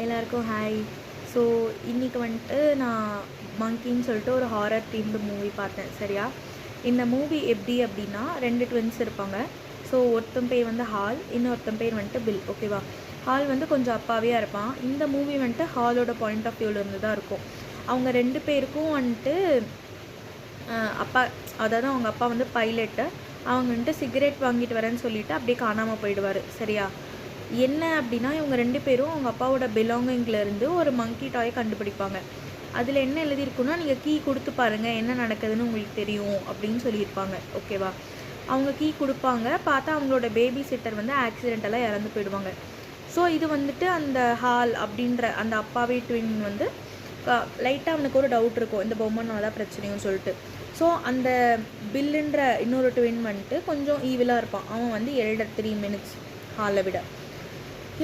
எல்லாருக்கும் hi. So இன்றைக்கி வந்துட்டு நான் மங்கின்னு சொல்லிட்டு ஒரு ஹாரர் தீம்டு மூவி பார்த்தேன். சரியா, இந்த மூவி எப்படி அப்படின்னா, 2 ட்வின்ஸ் இருப்பாங்க. ஸோ ஒருத்தன் பேர் வந்து ஹால், இன்னொருத்தன் பேர் வந்துட்டு பில். ஓகேவா, ஹால் வந்து கொஞ்சம் அப்பாவியாக இருப்பான். இந்த மூவி வந்துட்டு ஹாலோட பாயிண்ட் ஆஃப் வியூவிலேருந்து தான் இருக்கும். அவங்க 2 பேருக்கும் வந்துட்டு அப்பா, அதாவது அவங்க அப்பா வந்து பைலட்டு. அவங்க வந்துட்டு சிகரெட் வாங்கிட்டு வரேன்னு சொல்லிவிட்டு அப்படியே காணாமல் போயிடுவார். சரியா, என்ன அப்படின்னா, இவங்க 2 பேரும் அவங்க அப்பாவோட பிலாங்கிங்லேருந்து ஒரு மங்கி டாய் கண்டுபிடிப்பாங்க. அதில் என்ன எழுதியிருக்குன்னா, நீங்கள் கீ கொடுத்து பாருங்கள், என்ன நடக்குதுன்னு உங்களுக்கு தெரியும் அப்படின்னு சொல்லியிருப்பாங்க. ஓகேவா, அவங்க கீ கொடுப்பாங்க. பார்த்தா அவங்களோட பேபி சிட்டர் வந்து ஆக்சிடென்டலாக இறந்து போயிடுவாங்க. ஸோ இது வந்துட்டு அந்த ஹால் அப்படின்ற அந்த அப்பாவே ட்வின் வந்து லைட்டாக அவனுக்கு ஒரு டவுட் இருக்கும், இந்த பொம்மைனால தான் பிரச்சனையும் சொல்லிட்டு. ஸோ அந்த பில்லுன்ற இன்னொரு ட்வின் வந்துட்டு கொஞ்சம் ஈவிலாக இருப்பான். அவன் வந்து எல்டர் 3 மினிட்ஸ் ஹாலை விட.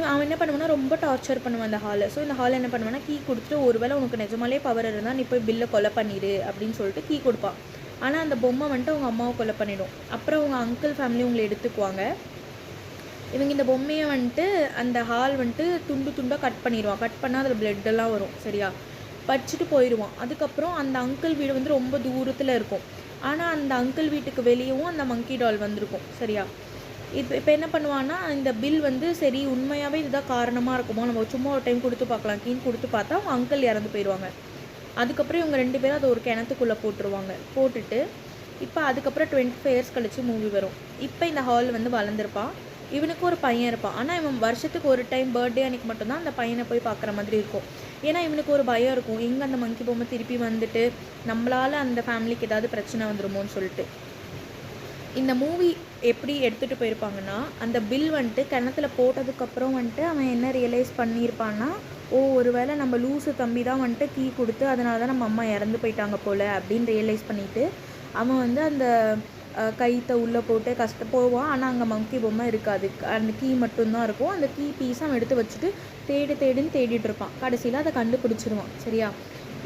அவன் என்ன பண்ணுவான்னா, ரொம்ப டார்ச்சர் பண்ணுவான் அந்த ஹாலை. ஸோ இந்த ஹால் என்ன பண்ணுவான்னா, கீ கொடுத்துட்டு, ஒருவேளை உனக்கு நிஜமாலே பவர் இருந்தால் நீ போய் பில்லை கொலை பண்ணிடு அப்படின்னு சொல்லிட்டு கீ கொடுப்பான். ஆனால் அந்த பொம்மை வந்துட்டு அவங்க அம்மாவை கொலை பண்ணிடும். அப்புறம் அவங்க அங்கிள் ஃபேமிலி உங்களை எடுத்துக்குவாங்க. இவங்க இந்த பொம்மையை வந்துட்டு அந்த ஹால் வந்துட்டு துண்டு துண்டாக கட் பண்ணிடுவான். கட் பண்ணால் அதில் பிளட்டெல்லாம் வரும். சரியா, படிச்சுட்டு போயிடுவான். அதுக்கப்புறம் அந்த அங்கிள் வீடு வந்து ரொம்ப தூரத்தில் இருக்கும். ஆனால் அந்த அங்கிள் வீட்டுக்கு வெளியவும் அந்த மங்கி டால் வந்திருக்கும். சரியா, இப்போ என்ன பண்ணுவான்னா, இந்த பில் வந்து சரி உண்மையாகவே இதுதான் காரணமாக இருக்குமோ, நம்ம சும்மா ஒரு டைம் கொடுத்து பார்க்கலாம் கீன்னு கொடுத்து பார்த்தா அவங்க அங்கிள் இறந்து போயிடுவாங்க. அதுக்கப்புறம் இவங்க 2 பேரும் அதை ஒரு கிணத்துக்குள்ளே போட்டுருவாங்க. போட்டுட்டு இப்போ அதுக்கப்புறம் 25 இயர்ஸ் கழிச்சு மூவி வரும். இப்போ இந்த ஹால் வந்து வளர்ந்துருப்பான். இவனுக்கு ஒரு பையன் இருப்பான். ஆனால் இவன் வருஷத்துக்கு ஒரு டைம் பர்த்டே அன்றைக்கி மட்டும்தான் அந்த பையனை போய் பார்க்குற மாதிரி இருக்கும். ஏன்னா இவனுக்கு ஒரு பயம் இருக்கும், எங்கே அந்த மங்கி பொம்மை திருப்பி வந்துட்டு நம்மளால் அந்த ஃபேமிலிக்கு ஏதாவது பிரச்சனை வந்துடுமோன்னு சொல்லிட்டு. இந்த மூவி எப்படி எடுத்துகிட்டு போயிருப்பாங்கன்னா, அந்த பில் வந்துட்டு கிணத்துல போட்டதுக்கப்புறம் வந்துட்டு அவன் என்ன ரியலைஸ் பண்ணியிருப்பான்னா, ஒரு வேளை நம்ம லூசு தம்பி தான் வந்துட்டு கீ கொடுத்து அதனால தான் நம்ம அம்மா இறந்து போயிட்டாங்க போல் அப்படின்னு ரியலைஸ் பண்ணிவிட்டு அவன் வந்து அந்த கைத்தை உள்ளே போட்டு போவான். ஆனால் அங்கே மங்கி பொம்மை இருக்காது, அந்த கீ மட்டும்தான் இருக்கும். அந்த கீ பீஸை அவன் எடுத்து வச்சுட்டு தேடின்னு தேடிட்டு இருப்பான். கடைசியில் அதை கண்டுபிடிச்சிருவான். சரியா,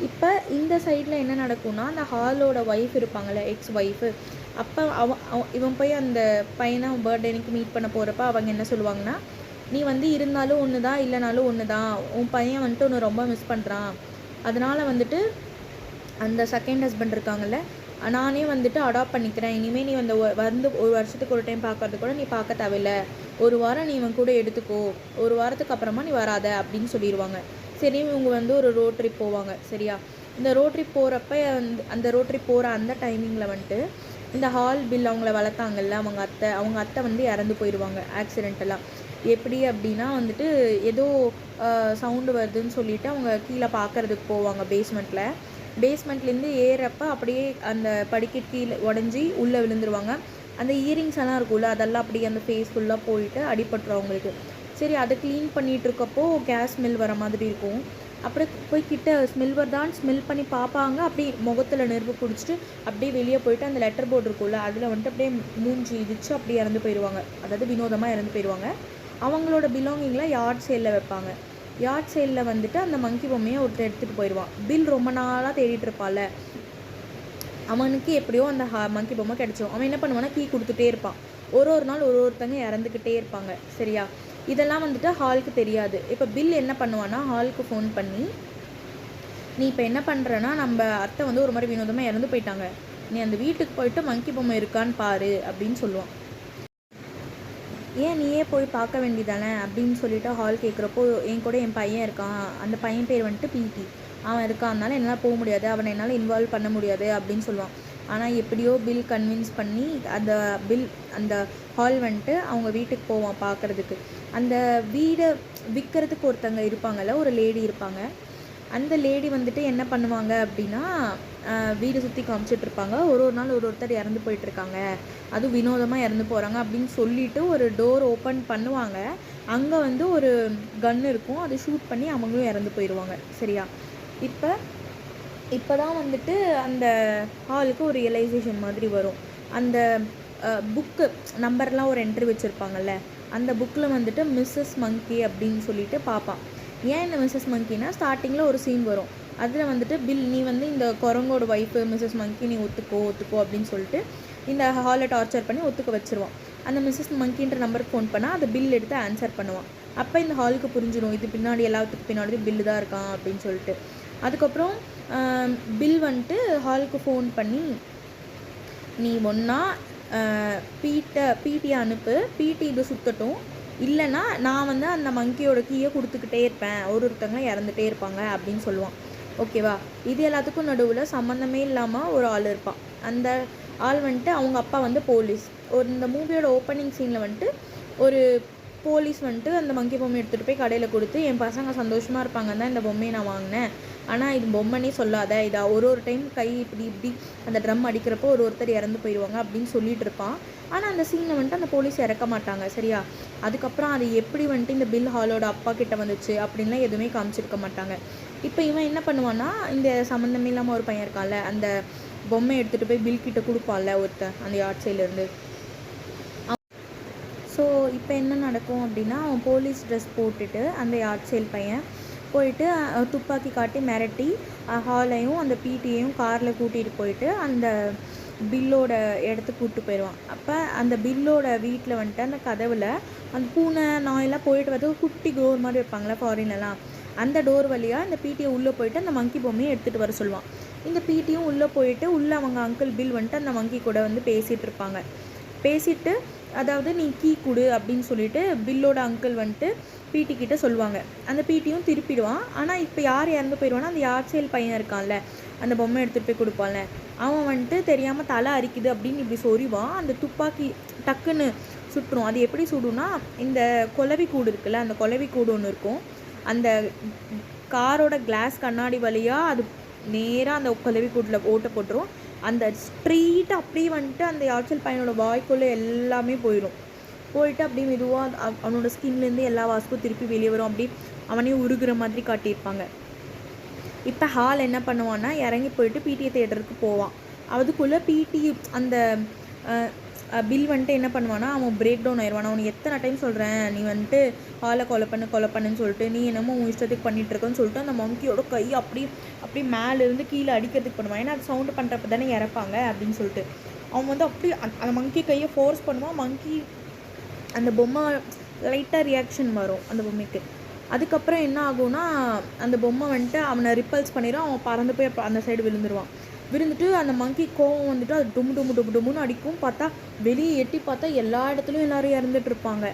இப்போ இந்த சைடில் என்ன நடக்கும்னா, அந்த ஹாலோட ஒய்ஃப் இருப்பாங்கள்ல, எக்ஸ் ஒய்ஃபு. அப்போ இவன் போய் அந்த பையனை பர்த்டே அன்னைக்கு மீட் பண்ண போகிறப்ப அவங்க என்ன சொல்லுவாங்கன்னா, நீ வந்து இருந்தாலும் ஒன்று தான், இல்லைனாலும் ஒன்று தான், உன் பையன் வந்துட்டு ஒன்று ரொம்ப மிஸ் பண்ணுறான். அதனால் வந்துட்டு அந்த செகண்ட் ஹஸ்பண்ட் இருக்காங்கல்ல, நானே வந்துட்டு அடாப்ட் பண்ணிக்கிறேன். இனிமேல் நீ வந்து ஒரு வருஷத்துக்கு ஒரு டைம் பார்க்கறது கூட நீ பார்க்க தேவையில்லை. ஒரு வாரம் நீ இவன் கூட எடுத்துக்கோ, ஒரு வாரத்துக்கு அப்புறமா நீ வராத அப்படின்னு சொல்லிடுவாங்க. சரி, இவங்க வந்து ஒரு ரோட் ட்ரிப் போவாங்க. சரியா, இந்த ரோட் ட்ரிப் போகிறப்ப அந்த ரோட் ட்ரிப் போகிற அந்த டைமிங்கில் வந்துட்டு இந்த ஹால் பில் அவங்கள வளர்த்தாங்கல்ல, அவங்க அத்தை வந்து இறந்து போயிடுவாங்க ஆக்சிடென்டலாக. எப்படி அப்படின்னா வந்துட்டு ஏதோ சவுண்டு வருதுன்னு சொல்லிவிட்டு அவங்க கீழே பார்க்குறதுக்கு போவாங்க பேஸ்மெண்ட்லேருந்து ஏறப்போ அப்படியே அந்த படிக்கட்டு கீழே உடஞ்சி உள்ளே விழுந்துருவாங்க. அந்த இயரிங்ஸ் எல்லாம் இருக்கும்ல, அதெல்லாம் அப்படியே அந்த ஃபேஸ் ஃபுல்லாக போயிட்டு அடிபட்டுரும் அவங்களுக்கு. சரி, அதை க்ளீன் பண்ணிகிட்ருக்கப்போ கேஸ் ஸ்மெல் வர மாதிரி இருக்கும். அப்புறம் போய் கிட்ட ஸ்மெல் வருதான்னு ஸ்மெல் பண்ணி பார்ப்பாங்க. அப்படியே முகத்தில் நெருப்பு பிடிச்சிட்டு அப்படியே வெளியே போயிட்டு அந்த லெட்டர் போர்டு இருக்கும்ல, அதில் வந்துட்டு அப்படியே மூஞ்சி இடிச்சு அப்படியே இறந்து போயிடுவாங்க. அதாவது வினோதமாக இறந்து போயிடுவாங்க. அவங்களோட பிலாங்கிங்கில் யார்ட் சேலில் வைப்பாங்க. யார்ட் சேலில் வந்துட்டு அந்த மங்கி பொம்மையை ஒருத்தர் எடுத்துகிட்டு போயிடுவான். பில் ரொம்ப நாளாக தேடிட்டு இருப்பாள். அவனுக்கு எப்படியோ அந்த மங்கி பொம்மை கிடச்சிடும். அவன் என்ன பண்ணுவான்னா, கீ கொடுத்துட்டே இருப்பான். ஒரு நாள் ஒருத்தங்க இறந்துக்கிட்டே இருப்பாங்க. சரியா, இதெல்லாம் வந்துட்டு ஹாலுக்கு தெரியாது. இப்போ பில் என்ன பண்ணுவான்னா, ஹாலுக்கு ஃபோன் பண்ணி, நீ இப்போ என்ன பண்ணுறன்னா, நம்ம அத்தை வந்து ஒரு மாதிரி வினோதமாக இறந்து போயிட்டாங்க, நீ அந்த வீட்டுக்கு போயிட்டு மங்கி பொம்மை இருக்கான்னு பாரு அப்படின்னு சொல்லுவான். ஏன் நீயே போய் பார்க்க வேண்டியதானே அப்படின்னு சொல்லிவிட்டு ஹால் கேட்குறப்போ, என் கூட என் பையன் இருக்கான், அந்த பையன் பேர் வந்துட்டு பிடி, அவன் இருக்கான்னால என்னால் போக முடியாது, அவனை என்னால் இன்வால்வ் பண்ண முடியாது அப்படின்னு சொல்லுவான். ஆனால் எப்படியோ பில் கன்வின்ஸ் பண்ணி அந்த ஹால் வந்துட்டு அவங்க வீட்டுக்கு போவான் பார்க்குறதுக்கு. அந்த வீடை விற்கிறதுக்கு ஒருத்தங்க இருப்பாங்கள்ல, ஒரு லேடி இருப்பாங்க. அந்த லேடி வந்துட்டு என்ன பண்ணுவாங்க அப்படின்னா, வீடு சுற்றி காமிச்சிட்ருப்பாங்க. ஒரு நாள் ஒருத்தர் இறந்து போயிட்டுருக்காங்க, அதுவும் வினோதமாக இறந்து போகிறாங்க அப்படின்னு சொல்லிவிட்டு ஒரு டோர் ஓப்பன் பண்ணுவாங்க. அங்கே வந்து ஒரு கன் இருக்கும், அதை ஷூட் பண்ணி அவங்களும் இறந்து போயிடுவாங்க. சரியா, இப்போ தான் வந்துட்டு அந்த ஹாலுக்கு ஒரு ரியலைசேஷன் மாதிரி வரும். அந்த புக்கு நம்பர்லாம் ஒரு என்ட்ரி வச்சுருப்பாங்கல்ல, அந்த புக்கில் வந்துட்டு மிஸ்ஸஸ் மங்கி அப்படின்னு சொல்லிட்டு பார்ப்பான். ஏன் இந்த மிஸ்ஸஸ் மங்கினா, ஸ்டார்டிங்கில் ஒரு சீன் வரும். அதில் வந்துட்டு பில், நீ வந்து இந்த குரங்கோட ஒய்ஃபு மிஸ்ஸஸ் மங்கி, நீ ஒத்துக்கோ அப்படின்னு சொல்லிட்டு இந்த ஹாலை டார்ச்சர் பண்ணி ஒத்துக்க வச்சுருவான். அந்த மிஸ்ஸஸ் மங்கின்ற நம்பருக்கு ஃபோன் பண்ணால் அதை பில் எடுத்து ஆன்சர் பண்ணுவான். அப்போ இந்த ஹாலுக்கு புரிஞ்சிடும் இது பின்னாடி எல்லாத்துக்கு பின்னாடி பில்லு தான் இருக்கான் அப்படின்னு சொல்லிட்டு. அதுக்கப்புறம் பில் வந்துட்டு ஹாலுக்கு ஃபோன் பண்ணி, நீ ஒன்றா பிடியை அனுப்பு, பிடி இது சுற்றட்டும், இல்லைன்னா நான் வந்து அந்த மங்கியோட கீயை கொடுத்துக்கிட்டே இருப்பேன், ஒருத்தவங்களும் இறந்துட்டே இருப்பாங்க அப்படின்னு சொல்லுவான். ஓகேவா? இது எல்லாத்துக்கும் நடுவில் சம்மந்தமே இல்லாமல் ஒரு ஆள் இருப்பான். அந்த ஆள் வந்துட்டு அவங்க அப்பா வந்து போலீஸ். இந்த மூவியோட ஓப்பனிங் சீனில் வந்துட்டு ஒரு போலீஸ் வந்துட்டு அந்த மங்கி பொம்மை எடுத்துகிட்டு போய் கடையில் கொடுத்து, என் பசங்க சந்தோஷமாக இருப்பாங்க தான் இந்த பொம்மையை நான் வாங்கினேன், ஆனால் இது பொம்மைனே சொல்லாத, இதை ஒரு டைம் கை இப்படி இப்படி அந்த ட்ரம் அடிக்கிறப்போ ஒருத்தர் இறந்து போயிடுவாங்க அப்படின்னு சொல்லிட்டு இருப்பான். ஆனால் அந்த சீனில் வந்துட்டு அந்த போலீஸ் இறக்க மாட்டாங்க. சரியா? அதுக்கப்புறம் அது எப்படி வந்துட்டு இந்த பில் ஹாலோட அப்பா கிட்ட வந்துச்சு அப்படின்லாம் எதுவுமே காமிச்சிருக்க மாட்டாங்க. இப்போ இவன் என்ன பண்ணுவான்னா, இந்த சம்மந்தமே இல்லாமல் ஒரு பையன் இருக்கான்ல, அந்த பொம்மை எடுத்துகிட்டு போய் பில் கிட்ட கொடுப்பான்ல ஒருத்தன் அந்த யார்ட் சைட்லேருந்து. ஸோ இப்போ என்ன நடக்கும் அப்படின்னா, அவன் போலீஸ் ட்ரெஸ் போட்டுட்டு அந்த யார்ட் சேல் பையன் போயிட்டு துப்பாக்கி காட்டி மிரட்டி ஹாலையும் அந்த பிடியையும் காரில் கூட்டிகிட்டு போயிட்டு அந்த பில்லோட இடத்துக்கு கூப்பிட்டு போயிடுவான். அப்போ அந்த பில்லோட வீட்டில் வந்துட்டு அந்த கதவில் அந்த பூனை நாயெல்லாம் போயிட்டு வந்து குட்டி டோர் மாதிரி வைப்பாங்களா ஃபாரின்லாம், அந்த டோர் வழியாக இந்த பிடியை உள்ளே போயிட்டு அந்த மங்கி பொம்மையை எடுத்துகிட்டு வர சொல்லுவான். இந்த பிடியும் உள்ளே போயிட்டு உள்ளே அவங்க அங்கிள் பில் வந்துட்டு அந்த மங்கி கூட வந்து பேசிகிட்டு இருப்பாங்க. பேசிட்டு அதாவது நீ கீ கொடு அப்படின்னு சொல்லிட்டு பில்லோட அங்கிள் வந்துட்டு பிடி கிட்ட சொல்லுவாங்க. அந்த பிடியும் திருப்பிடுவான். ஆனால் இப்போ யார் இறந்து போயிடுவான்னா, அந்த யார்ட் சேல் பையன் இருக்கான்ல, அந்த பொம்மை எடுத்துகிட்டு போய் கொடுப்பான்ல, அவன் வந்துட்டு தெரியாமல் தலை அரிக்குது அப்படின்னு இப்படி சொறிவான். அந்த துப்பாக்கி டக்குன்னு சுட்டுரும். அது எப்படி சுடும்னா, இந்த கொலவி கூடு இருக்குல்ல, அந்த கொலவி கூடு ஒன்று இருக்கும், அந்த காரோட கிளாஸ் கண்ணாடி வழியாக அது நேராக அந்த கொலவி கூட்டில் ஓட்ட போட்டுரும். அந்த ஸ்ட்ரீட் அப்படியே வந்துட்டு அந்த யார்ச்சல் பையனோட வாய்க்குள்ளே எல்லாமே போயிடும். போயிட்டு அப்படியே மெதுவாக அவனோட ஸ்கின்லேருந்து எல்லா வாசக்கும் திருப்பி வெளியே வரும். அப்படி அவனே உருகுற மாதிரி காட்டியிருப்பாங்க. இப்போ ஹால் என்ன பண்ணுவான்னா, இறங்கி போயிட்டு பிடி தியேட்டருக்கு போவான். அதுக்குள்ளே பிடி அந்த பில் வந்துட்டு என்ன பண்ணுவான்னா, அவன் பிரேக் டவுன் ஆயிடுவான். அவனுக்கு எத்தனை டைம் சொல்கிறேன், நீ வந்துட்டு ஹாலை கொலை பண்ணுன்னு சொல்லிட்டு, நீ என்னமோ உன் இஷ்டத்துக்கு பண்ணிகிட்ருக்கன்னு சொல்லிட்டு அந்த மங்கியோட கை அப்படி மேலேருந்து கீழே அடிக்கிறதுக்கு பண்ணுவான். ஏன்னா அது சவுண்டு பண்ணுறப்ப தானே இறப்பாங்க அப்படின்னு சொல்லிட்டு அவன் வந்து அப்படி அந்த மங்கி கையை ஃபோர்ஸ் பண்ணுவான். மங்கி அந்த பொம்மை லைட்டாக ரியாக்ஷன் வரும் அந்த பொம்மைக்கு. அதுக்கப்புறம் என்ன ஆகும்னா, அந்த பொம்மை வந்துட்டு அவனை ரிப்பல்ஸ் பண்ணிடும். அவன் பறந்து போய் அந்த சைடு விழுந்துட்டு அந்த மங்கி கோவம் வந்துட்டு அது டும்முன்னு அடிக்கும். பார்த்தா வெளியே எட்டி பார்த்தா எல்லா இடத்துலையும் எல்லோரும் இறந்துட்டு இருப்பாங்க.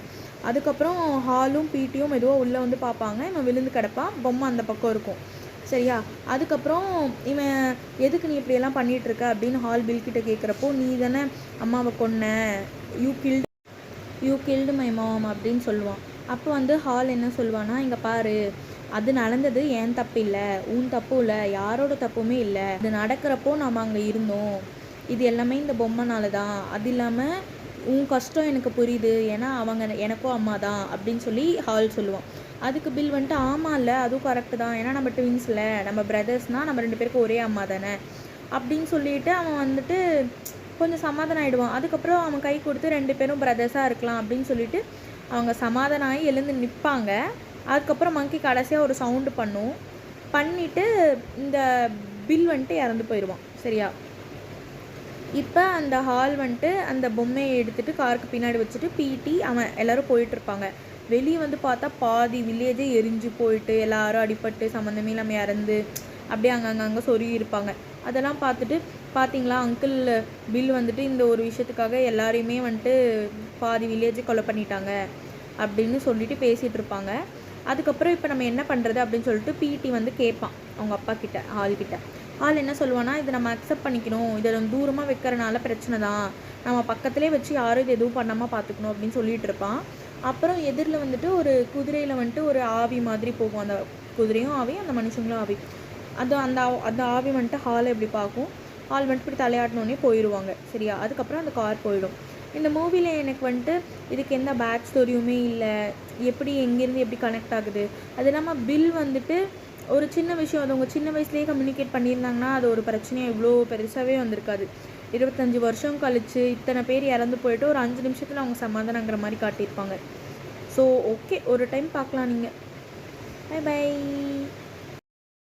அதுக்கப்புறம் ஹாலும் பிடியும் மெதுவாக உள்ளே வந்து பார்ப்பாங்க. இவன் விழுந்து கிடப்பான், பொம்மை அந்த பக்கம் இருக்கும். சரியா? அதுக்கப்புறம் இவன் எதுக்கு நீ இப்படியெல்லாம் பண்ணிகிட்ருக்க அப்படின்னு ஹால் பில்கிட்ட கேட்குறப்போ, நீ தானே அம்மாவை கொன்ன, யூ கில்டு மை மாம் அப்படின்னு சொல்லுவான். அப்போ வந்து ஹால் என்ன சொல்லுவான்னா, இங்கே பாரு, அது நடந்தது என் தப்பு இல்லை, உன் தப்பும் இல்லை, யாரோட தப்புமே இல்லை, இது நடக்கிறப்போ நம்ம அங்கே இருந்தோம், இது எல்லாமே இந்த பொம்மைனால தான், அது இல்லாமல் உன் கஷ்டம் எனக்கு புரியுது, ஏன்னா அவங்க எனக்கும் அம்மா தான் அப்படின்னு சொல்லி ஹால் சொல்லுவான். அதுக்கு பில் வந்துட்டு, ஆமாம் இல்லை அதுவும் கரெக்டு தான், ஏன்னா நம்ம ட்வின்ஸில் நம்ம பிரதர்ஸ்னால் நம்ம 2 பேருக்கும் ஒரே அம்மா தானே அப்படின்னு சொல்லிட்டு அவன் வந்துட்டு கொஞ்சம் சமாதானம் ஆகிடுவான். அதுக்கப்புறம் அவன் கை கொடுத்து 2 பேரும் பிரதர்ஸாக இருக்கலாம் அப்படின்னு சொல்லிட்டு அவங்க சமாதானம் ஆகி எழுந்து நிற்பாங்க. அதுக்கப்புறம் மங்கி கடைசியாக ஒரு சவுண்டு பண்ணிவிட்டு இந்த பில் வந்துட்டு இறந்து போயிடுவான். சரியா? இப்போ அந்த ஹால் வந்துட்டு அந்த பொம்மையை எடுத்துகிட்டு காருக்கு பின்னாடி வச்சுட்டு பிடி அவன் எல்லோரும் போயிட்டுருப்பாங்க. வெளியே வந்து பார்த்தா பாதி வில்லேஜே எரிஞ்சு போயிட்டு எல்லோரும் அடிபட்டு சம்மந்தமே இல்லாமல் இறந்து அப்படியே அங்கங்கே சொருகி இருப்பாங்க. அதெல்லாம் பார்த்துட்டு, பார்த்தீங்களா அங்கிள் பில் வந்துட்டு இந்த ஒரு விஷயத்துக்காக எல்லாரையுமே வந்துட்டு பாதி வில்லேஜை கொலை பண்ணிட்டாங்க அப்படின்னு சொல்லிட்டு பேசிகிட்டு இருப்பாங்க. அதுக்கப்புறம் இப்போ நம்ம என்ன பண்ணுறது அப்படின்னு சொல்லிட்டு பிடி வந்து கேட்பான் அவங்க அப்பா கிட்ட, ஹால்கிட்ட. ஹால் என்ன சொல்லுவான்னா, இதை நம்ம அக்செப்ட் பண்ணிக்கணும், இதை நம்ம தூரமாக வைக்கிறனால பிரச்சனை தான், நம்ம பக்கத்துலேயே வச்சு யாரும் இது எதுவும் பண்ணாமல் பார்த்துக்கணும் அப்படின்னு சொல்லிட்டு இருப்பான். அப்புறம் எதிரில் வந்துட்டு ஒரு குதிரையில் வந்துட்டு ஒரு ஆவி மாதிரி போகும். அந்த குதிரையும் ஆவி, அந்த மனுஷங்களும் ஆவி. அந்த ஆவி வந்துட்டு ஹாலை எப்படி பார்க்கும். ஹால் வந்துட்டு இப்படி தலையாட்டினோடனே போயிடுவாங்க. சரியா? அதுக்கப்புறம் அந்த கார் போயிடும். இந்த மூவியில் எனக்கு வந்துட்டு இதுக்கு எந்த பேக் ஸ்டோரியுமே இல்லை, எப்படி எங்கேருந்து எப்படி கனெக்ட் ஆகுது. அது இல்லாமல் பில் வந்துட்டு ஒரு சின்ன விஷயம், அது அவங்க சின்ன வயசுலேயே கம்யூனிகேட் பண்ணியிருந்தாங்கன்னா அது ஒரு பிரச்சனையாக இவ்வளோ பெருசாகவே வந்திருக்காது. 25 வருஷம் கழித்து இத்தனை பேர் இறந்து போயிட்டு ஒரு 5 நிமிஷத்தில் அவங்க சமாதானங்கிற மாதிரி காட்டியிருப்பாங்க. ஸோ ஓகே, ஒரு டைம் பார்க்கலாம் நீங்கள். Bye by.